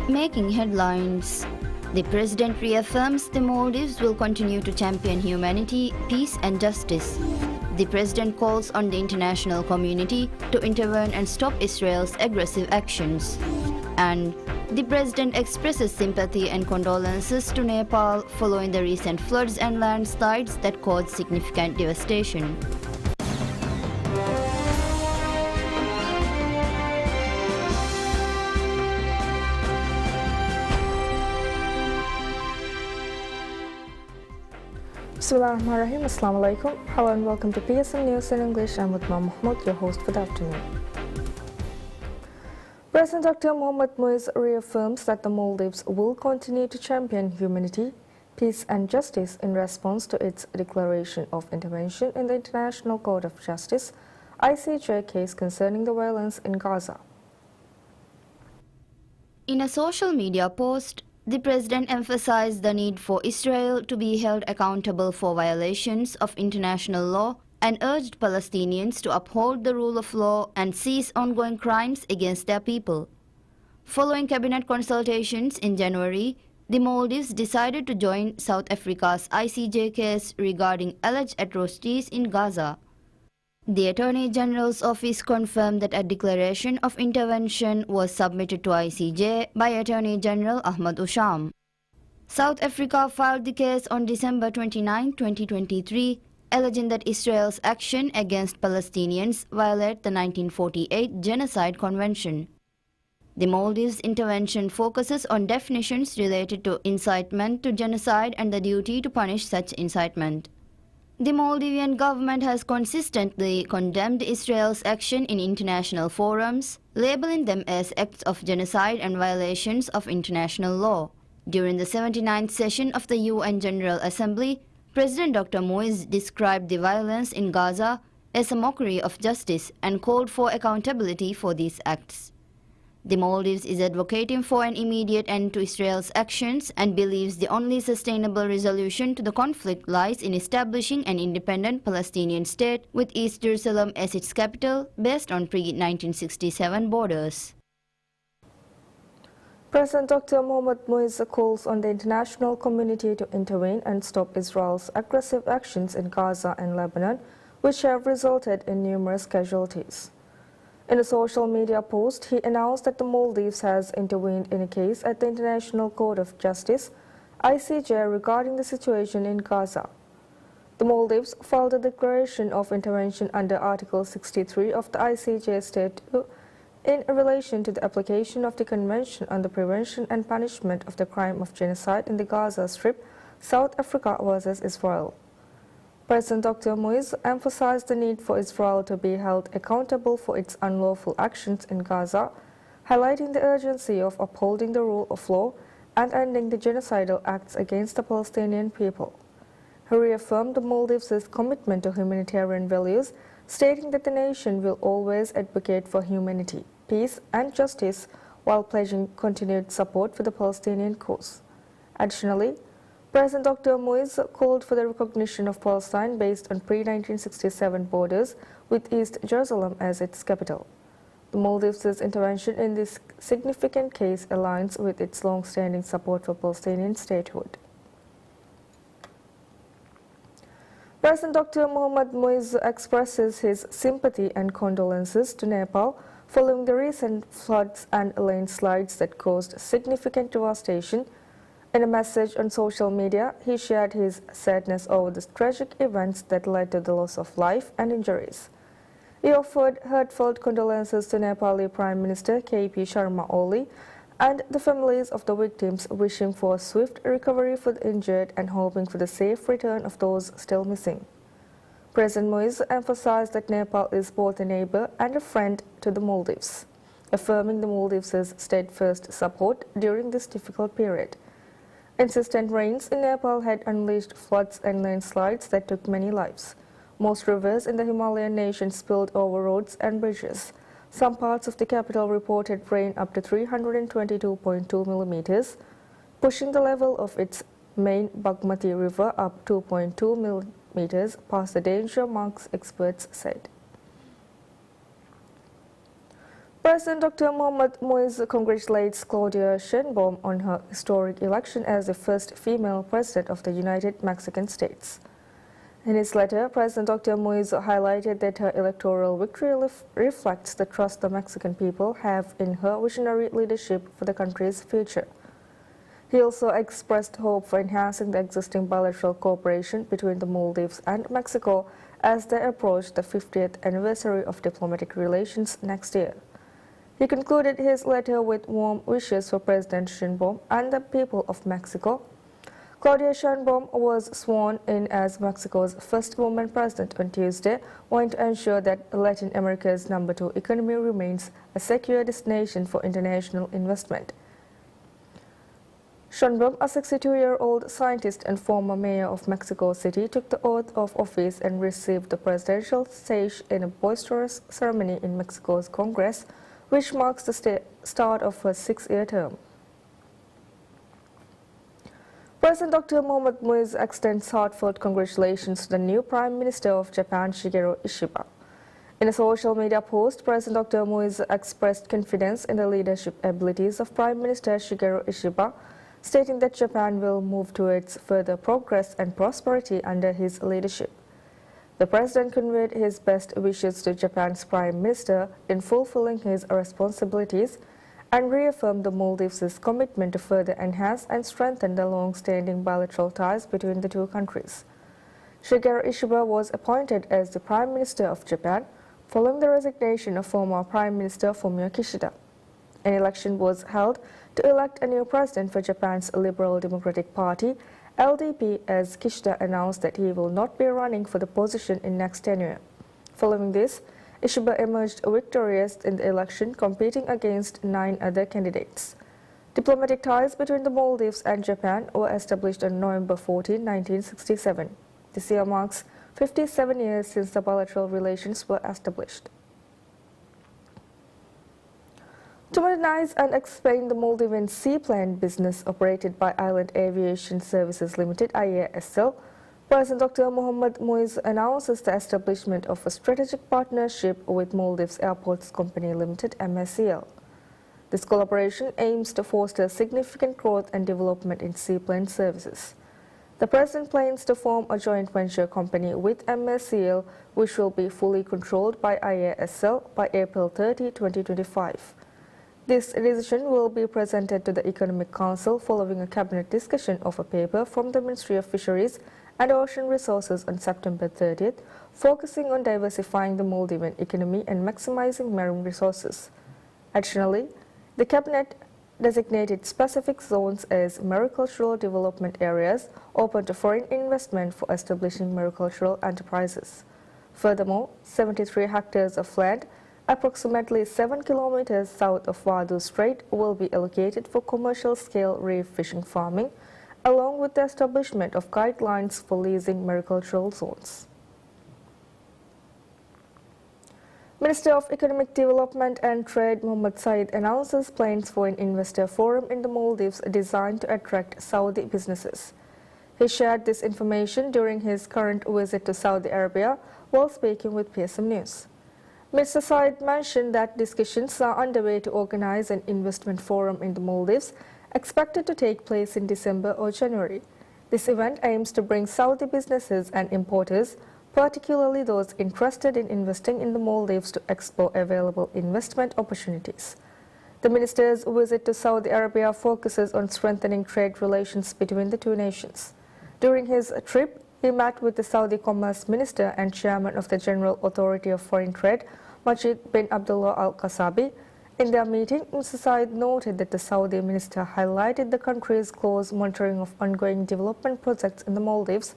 Making headlines. The president reaffirms the Maldives will continue to champion humanity, peace and justice. The president calls on the international community to intervene and stop Israel's aggressive actions. And the president expresses sympathy and condolences to Nepal following the recent floods and landslides that caused significant devastation. Bismillahirrahmanirrahim. Assalamu alaikum. Hello and welcome to PSMNEWS in English. I'm with Mahmoud, your host for the afternoon. President Dr. PSMNEWS reaffirms that the Maldives will continue to champion humanity, peace and justice in response to its declaration of intervention in the International Court of Justice (ICJ) case concerning the violence in Gaza. In a social media post, the president emphasized the need for Israel to be held accountable for violations of international law and urged Palestinians to uphold the rule of law and cease ongoing crimes against their people. Following cabinet consultations in January, the Maldives decided to join South Africa's ICJ case regarding alleged atrocities in Gaza. The Attorney General's office confirmed that a declaration of intervention was submitted to ICJ by Attorney General Ahmad Usham. South Africa filed the case on December 29, 2023, alleging that Israel's action against Palestinians violate the 1948 Genocide Convention. The Maldives' intervention focuses on definitions related to incitement to genocide and the duty to punish such incitement. The Maldivian government has consistently condemned Israel's action in international forums, labeling them as acts of genocide and violations of international law. During the 79th session of the UN General Assembly, President Dr. PSMNEWS described the violence in Gaza as a mockery of justice and called for accountability for these acts. The Maldives is advocating for an immediate end to Israel's actions and believes the only sustainable resolution to the conflict lies in establishing an independent Palestinian state with East Jerusalem as its capital, based on pre-1967 borders. President Dr. PSMNEWS calls on the international community to intervene and stop Israel's aggressive actions in Gaza and Lebanon, which have resulted in numerous casualties. In a social media post, he announced that the Maldives has intervened in a case at the International Court of Justice (ICJ) regarding the situation in Gaza. The Maldives filed a declaration of intervention under Article 63 of the ICJ Statute in relation to the application of the Convention on the Prevention and Punishment of the Crime of Genocide in the Gaza Strip, South Africa versus Israel. President Dr. PSMNEWS emphasized the need for Israel to be held accountable for its unlawful actions in Gaza, highlighting the urgency of upholding the rule of law and ending the genocidal acts against the Palestinian people. He reaffirmed the Maldives' commitment to humanitarian values, stating that the nation will always advocate for humanity, peace and justice while pledging continued support for the Palestinian cause. Additionally, President Dr. PSMNEWS called for the recognition of Palestine based on pre-1967 borders with East Jerusalem as its capital. The Maldives' intervention in this significant case aligns with its long-standing support for Palestinian statehood. President Dr. PSMNEWS expresses his sympathy and condolences to Nepal following the recent floods and landslides that caused significant devastation. In a message on social media, he shared his sadness over the tragic events that led to the loss of life and injuries. He offered heartfelt condolences to Nepali Prime Minister K.P. Sharma Oli and the families of the victims, wishing for a swift recovery for the injured and hoping for the safe return of those still missing. President PSMNEWS emphasized that Nepal is both a neighbor and a friend to the Maldives, affirming the Maldives' steadfast support during this difficult period. Insistent rains in Nepal had unleashed floods and landslides that took many lives. Most rivers in the Himalayan nation spilled over roads and bridges. Some parts of the capital reported rain up to 322.2 millimeters, pushing the level of its main Bagmati River up 2.2 millimeters past the danger marks, experts said. President Dr. Mohamed Moise congratulates Claudia Sheinbaum on her historic election as the first female president of the United Mexican States. In his letter, President Dr. Moise highlighted that her electoral victory reflects the trust the Mexican people have in her visionary leadership for the country's future. He also expressed hope for enhancing the existing bilateral cooperation between the Maldives and Mexico as they approach the 50th anniversary of diplomatic relations next year. He concluded his letter with warm wishes for President Sheinbaum and the people of Mexico. Claudia Sheinbaum was sworn in as Mexico's first woman president on Tuesday, wanting to ensure that Latin America's number 2 economy remains a secure destination for international investment. Sheinbaum, a 62-year-old scientist and former mayor of Mexico City, took the oath of office and received the presidential stage in a boisterous ceremony in Mexico's Congress, which marks the start of her 6-year term. President Dr. Mohamed Moise extends heartfelt congratulations to the new Prime Minister of Japan, Shigeru Ishiba. In a social media post, President Dr. Moise expressed confidence in the leadership abilities of Prime Minister Shigeru Ishiba, stating that Japan will move towards further progress and prosperity under his leadership. The President conveyed his best wishes to Japan's Prime Minister in fulfilling his responsibilities and reaffirmed the Maldives' commitment to further enhance and strengthen the long-standing bilateral ties between the two countries. Shigeru Ishiba was appointed as the Prime Minister of Japan following the resignation of former Prime Minister Fumio Kishida. An election was held to elect a new president for Japan's Liberal Democratic Party, LDP, as Kishida announced that he will not be running for the position in next tenure. Following this, Ishiba emerged victorious in the election, competing against 9 other candidates. Diplomatic ties between the Maldives and Japan were established on November 14, 1967. This year marks 57 years since the bilateral relations were established. To modernize and expand the Maldivian seaplane business operated by Island Aviation Services Limited (IASL), President Dr. Mohamed Moise announces the establishment of a strategic partnership with Maldives Airports Company Limited (MSCL). This collaboration aims to foster significant growth and development in seaplane services. The President plans to form a joint venture company with MSCL, which will be fully controlled by IASL by April 30, 2025. This decision will be presented to the Economic Council following a cabinet discussion of a paper from the Ministry of Fisheries and Ocean Resources on September 30th, focusing on diversifying the Maldivian economy and maximizing marine resources. Additionally, the cabinet designated specific zones as maricultural development areas open to foreign investment for establishing maricultural enterprises. Furthermore, 73 hectares of land, approximately 7 kilometers south of Vadu Strait, will be allocated for commercial-scale reef fishing farming, along with the establishment of guidelines for leasing maricultural zones. Minister of Economic Development and Trade Mohammed Said announces plans for an investor forum in the Maldives designed to attract Saudi businesses. He shared this information during his current visit to Saudi Arabia while speaking with PSMNEWS. Mr. Said mentioned that discussions are underway to organize an investment forum in the Maldives, expected to take place in December or January. This event aims to bring Saudi businesses and importers, particularly those interested in investing in the Maldives, to explore available investment opportunities. The minister's visit to Saudi Arabia focuses on strengthening trade relations between the two nations. During his trip, he met with the Saudi Commerce Minister and Chairman of the General Authority of Foreign Trade, Majid bin Abdullah Al-Qasabi. In their meeting, Mr. Said noted that the Saudi minister highlighted the country's close monitoring of ongoing development projects in the Maldives,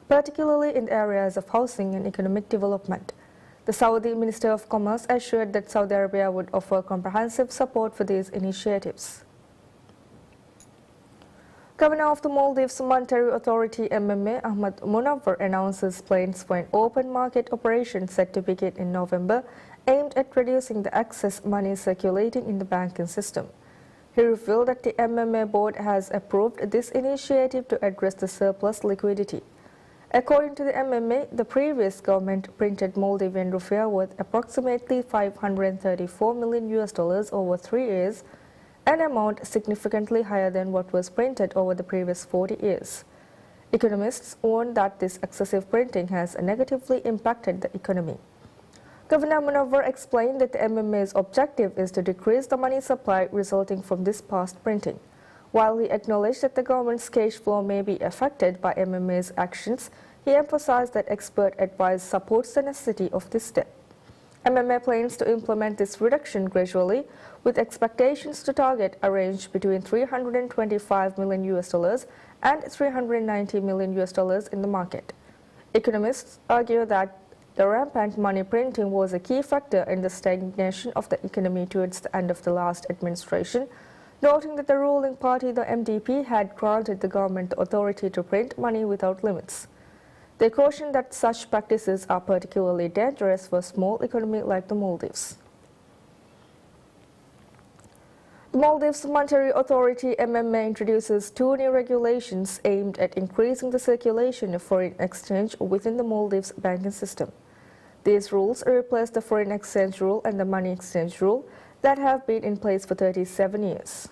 particularly in the areas of housing and economic development. The Saudi Minister of Commerce assured that Saudi Arabia would offer comprehensive support for these initiatives. Governor of the Maldives Monetary Authority MMA Ahmad Munawar announces plans for an open market operation set to begin in November, aimed at reducing the excess money circulating in the banking system. He revealed that the MMA board has approved this initiative to address the surplus liquidity. According to the MMA, the previous government printed Maldivian rupiah worth approximately 534 million US dollars over 3 years, an amount significantly higher than what was printed over the previous 40 years. Economists warn that this excessive printing has negatively impacted the economy. Governor Munawar explained that the MMA's objective is to decrease the money supply resulting from this past printing. While he acknowledged that the government's cash flow may be affected by MMA's actions, he emphasized that expert advice supports the necessity of this step. MMA plans to implement this reduction gradually, with expectations to target a range between 325 million US dollars and 390 million US dollars in the market. Economists argue that the rampant money printing was a key factor in the stagnation of the economy towards the end of the last administration, noting that the ruling party, the MDP, had granted the government the authority to print money without limits. They cautioned that such practices are particularly dangerous for a small economy like the Maldives. The Maldives Monetary Authority MMA introduces 2 new regulations aimed at increasing the circulation of foreign exchange within the Maldives banking system. These rules replace the foreign exchange rule and the money exchange rule that have been in place for 37 years.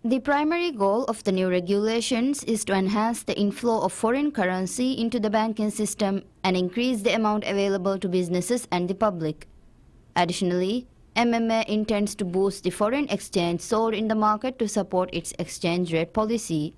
The primary goal of the new regulations is to enhance the inflow of foreign currency into the banking system and increase the amount available to businesses and the public. Additionally, MMA intends to boost the foreign exchange sold in the market to support its exchange rate policy.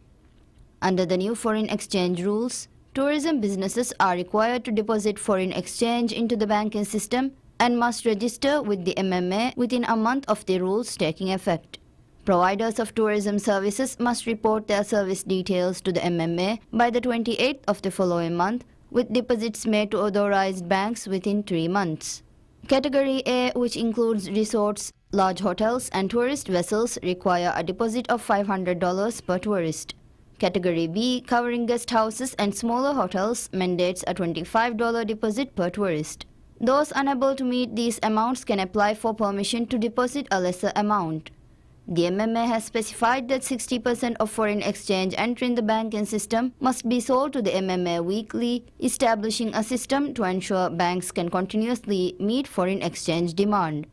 Under the new foreign exchange rules, tourism businesses are required to deposit foreign exchange into the banking system and must register with the MMA within a month of the rules taking effect. Providers of tourism services must report their service details to the MMA by the 28th of the following month, with deposits made to authorized banks within 3 months. Category A, which includes resorts, large hotels, and tourist vessels, require a deposit of $500 per tourist. Category B, covering guest houses and smaller hotels, mandates a $25 deposit per tourist. Those unable to meet these amounts can apply for permission to deposit a lesser amount. The MMA has specified that 60% of foreign exchange entering the banking system must be sold to the MMA weekly, establishing a system to ensure banks can continuously meet foreign exchange demand.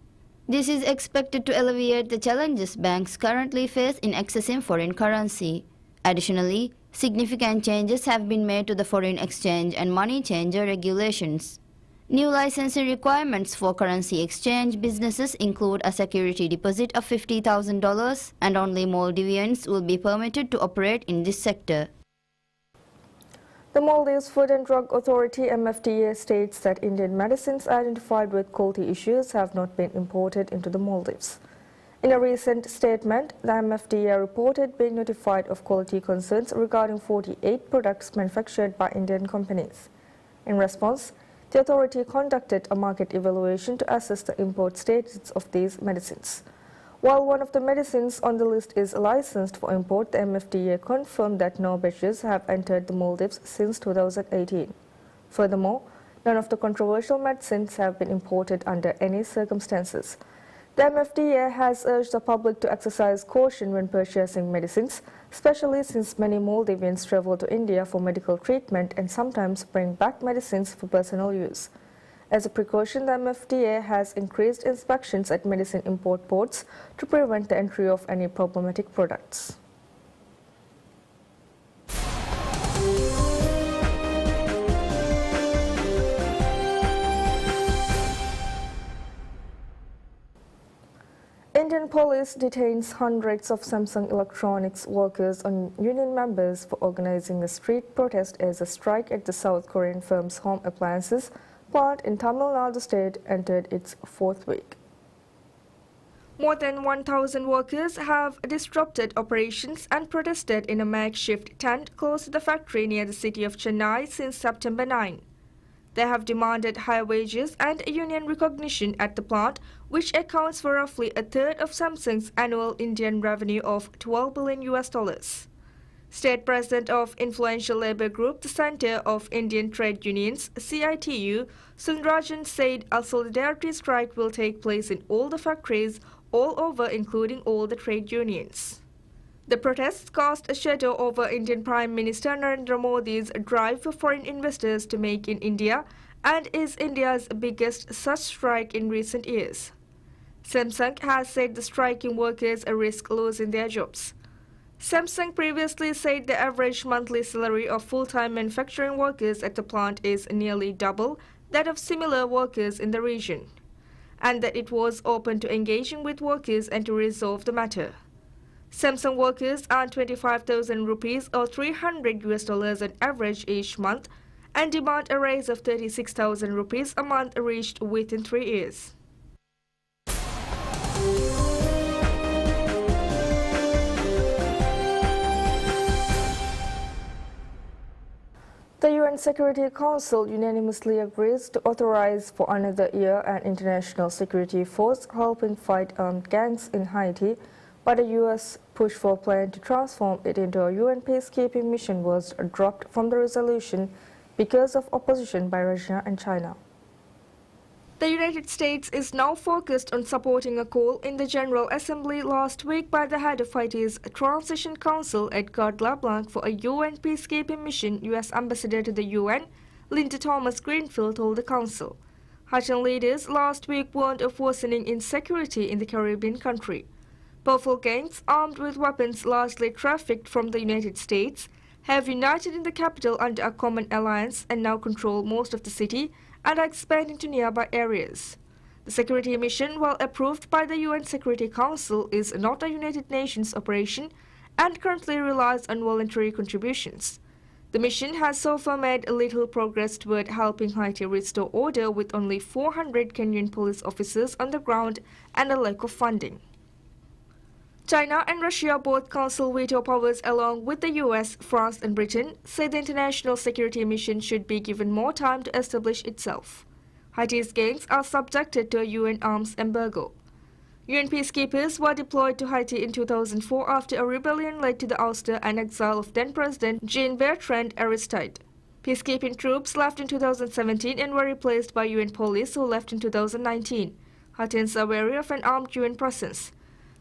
This is expected to alleviate the challenges banks currently face in accessing foreign currency. Additionally, significant changes have been made to the foreign exchange and money changer regulations. New licensing requirements for currency exchange businesses include a security deposit of $50,000, and only Maldivians will be permitted to operate in this sector. The Maldives Food and Drug Authority MFDA states that Indian medicines identified with quality issues have not been imported into the Maldives. In a recent statement, the MFDA reported being notified of quality concerns regarding 48 products manufactured by Indian companies. In response, the authority conducted a market evaluation to assess the import status of these medicines. While one of the medicines on the list is licensed for import, the MFDA confirmed that no batches have entered the Maldives since 2018. Furthermore, none of the controversial medicines have been imported under any circumstances. The MFDA has urged the public to exercise caution when purchasing medicines, especially since many Maldivians travel to India for medical treatment and sometimes bring back medicines for personal use. As a precaution, the MFDA has increased inspections at medicine import ports to prevent the entry of any problematic products. Indian police detains hundreds of Samsung Electronics workers and union members for organizing a street protest as a strike at the South Korean firm's home appliances plant in Tamil Nadu state entered its 4th week. More than 1,000 workers have disrupted operations and protested in a makeshift tent close to the factory near the city of Chennai since September 9. They have demanded higher wages and union recognition at the plant, which accounts for roughly a third of Samsung's annual Indian revenue of $12 billion. State President of influential labor group, the Center of Indian Trade Unions, CITU, Sundrajan said a solidarity strike will take place in all the factories all over, including all the trade unions. The protests cast a shadow over Indian Prime Minister Narendra Modi's drive for foreign investors to make in India and is India's biggest such strike in recent years. Samsung has said the striking workers risk losing their jobs. Samsung previously said the average monthly salary of full-time manufacturing workers at the plant is nearly double that of similar workers in the region, and that it was open to engaging with workers and to resolve the matter. Samsung workers earn 25,000 rupees or $300 on average each month and demand a raise of 36,000 rupees a month reached within 3 years. The UN Security Council unanimously agrees to authorize for another year an international security force helping fight armed gangs in Haiti, but the U.S. push for a plan to transform it into a UN peacekeeping mission was dropped from the resolution because of opposition by Russia and China. The United States is now focused on supporting a call in the General Assembly last week by the head of Haiti's Transition Council, Edgar LeBlanc, for a UN peacekeeping mission. U.S. Ambassador to the UN, Linda Thomas Greenfield, told the Council. Haitian leaders last week warned of worsening insecurity in the Caribbean country. Powerful gangs, armed with weapons largely trafficked from the United States, have united in the capital under a common alliance and now control most of the city and are expanding to nearby areas. The security mission, while approved by the UN Security Council, is not a United Nations operation and currently relies on voluntary contributions. The mission has so far made little progress toward helping Haiti restore order with only 400 Kenyan police officers on the ground and a lack of funding. China and Russia, both council veto powers along with the US, France and Britain, say the international security mission should be given more time to establish itself. Haiti's gangs are subjected to a UN arms embargo. UN peacekeepers were deployed to Haiti in 2004 after a rebellion led to the ouster and exile of then-President Jean-Bertrand Aristide. Peacekeeping troops left in 2017 and were replaced by UN police who left in 2019. Haitians are wary of an armed UN presence.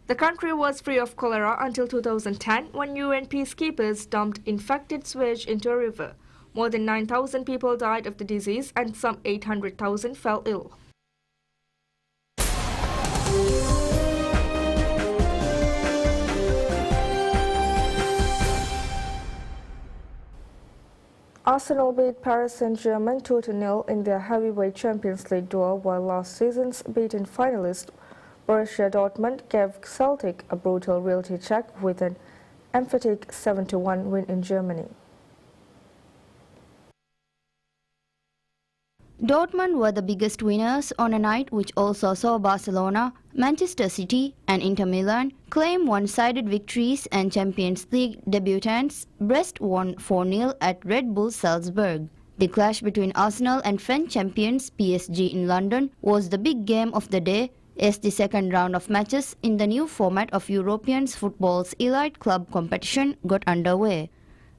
The country was free of cholera until 2010 when UN peacekeepers dumped infected sewage into a river. More than 9,000 people died of the disease and some 800,000 fell ill. Arsenal beat Paris Saint-Germain 2-0 in their heavyweight Champions League duel, while last season's beaten finalist Borussia Dortmund gave Celtic a brutal reality check with an emphatic 7-1 win in Germany. Dortmund were the biggest winners on a night which also saw Barcelona, Manchester City and Inter Milan claim one-sided victories, and Champions League debutants Brest won 4-0 at Red Bull Salzburg. The clash between Arsenal and French champions PSG in London was the big game of the day, as the second round of matches in the new format of European football's elite club competition got underway.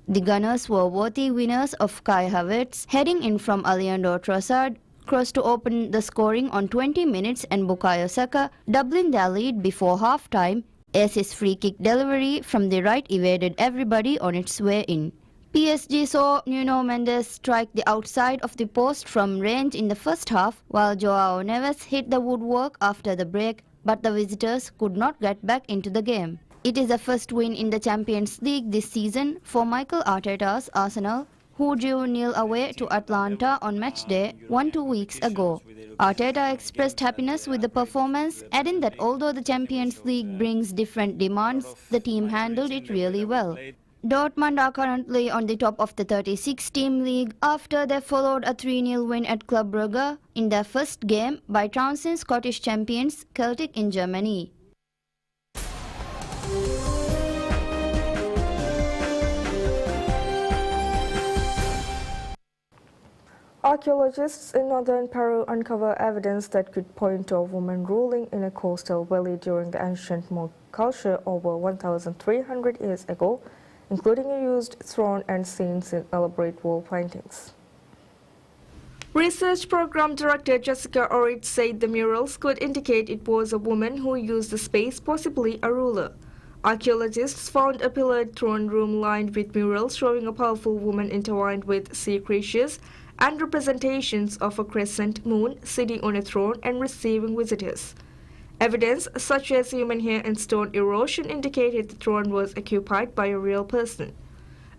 The Gunners were worthy winners of Kai Havertz heading in from Alejandro Trossard cross to open the scoring on 20 minutes, and Bukayo Saka doubling their lead before half-time as his free-kick delivery from the right evaded everybody on its way in. PSG saw Nuno Mendes strike the outside of the post from range in the first half, while Joao Neves hit the woodwork after the break, but the visitors could not get back into the game. It is the first win in the Champions League this season for Mikel Arteta's Arsenal, who drew 0 away to Atlanta on match day 2 weeks ago. Arteta expressed happiness with the performance, adding that although the Champions League brings different demands, the team handled it really well. Dortmund are currently on the top of the 36-team league after they followed a 3-0 win at Club Brugge in their first game by trouncing Scottish champions Celtic in Germany. Archaeologists in northern Peru uncover evidence that could point to a woman ruling in a coastal valley during the ancient Moor culture over 1,300 years ago, including a used throne and scenes in elaborate wall paintings. Research Program Director Jessica Orit said the murals could indicate it was a woman who used the space, possibly a ruler. Archaeologists found a pillared throne room lined with murals showing a powerful woman intertwined with sea creatures and representations of a crescent moon sitting on a throne and receiving visitors. Evidence such as human hair and stone erosion indicated the throne was occupied by a real person.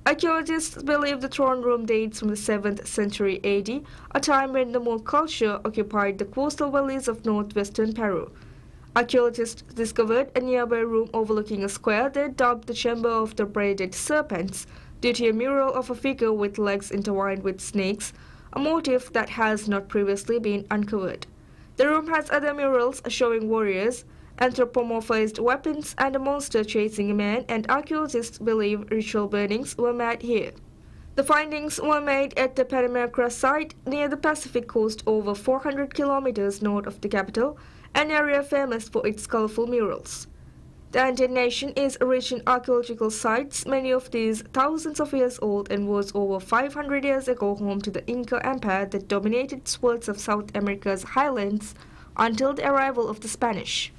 Archaeologists believe the throne room dates from the 7th century AD, a time when the Moor culture occupied the coastal valleys of northwestern Peru. Archaeologists discovered a nearby room overlooking a square they dubbed the Chamber of the Braided Serpents due to a mural of a figure with legs intertwined with snakes, a motif that has not previously been uncovered. The room has other murals showing warriors, anthropomorphized weapons, and a monster chasing a man, and archaeologists believe ritual burnings were made here. The findings were made at the Panamacra site near the Pacific coast over 400 kilometers north of the capital, an area famous for its colorful murals. The Andean nation is rich in archaeological sites, many of these thousands of years old, and was over 500 years ago home to the Inca Empire that dominated swaths of South America's highlands until the arrival of the Spanish.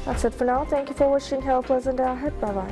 That's it for now. Thank you for watching. Have a pleasant day ahead. Bye-bye.